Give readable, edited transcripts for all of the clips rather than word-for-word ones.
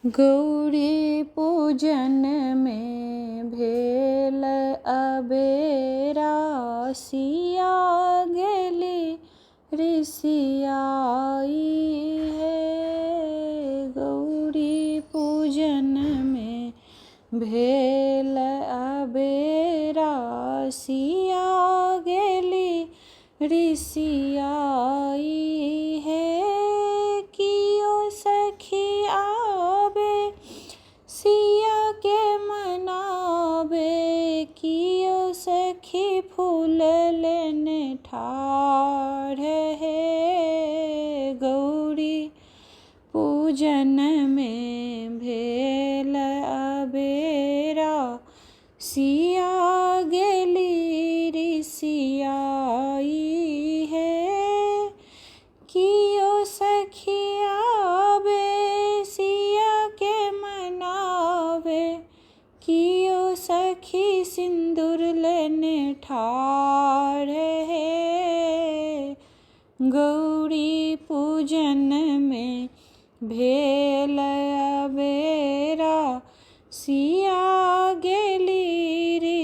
गौरी पूजन में भेल अबेरा, सिया गेली ऋषियाई है। गौरी पूजन में भेल अबेरा, सिया गेली ऋषियाई है। कियो सखी आबे सिया के मनाबे, कियो सखी फूल लेने ठाढ़ है। गौरी पूजन में भेल अबेरा, सिया गेली ऋषियाई है। कियो सखी आबे सिया के मनावे, कियो सखी सिंदूर लेने ठाढ़ है। गौरी पूजन में भेल अबेरा, सिया गेली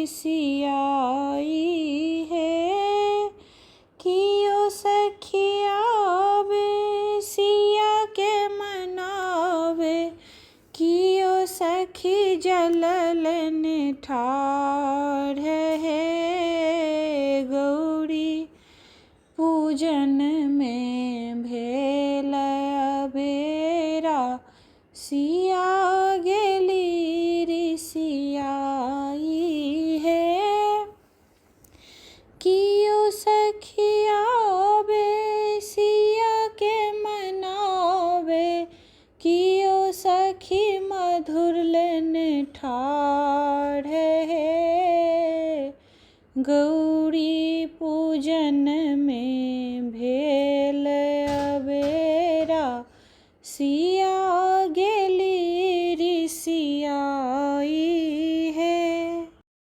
ऋषियाई है। कियो सखी आबे सिया के मनावे, कियो सखी जल लेने ठाढ़ है। गौरी पूजन में भेल अबेरा, सिया गेली ऋषियाई है। कियो सखी आबे सिया के मनावे, कियो सखी मधुर लेने ठाढ़ है। गौरी पूजन में भेल अबेरा, सिया गेली ऋषियाई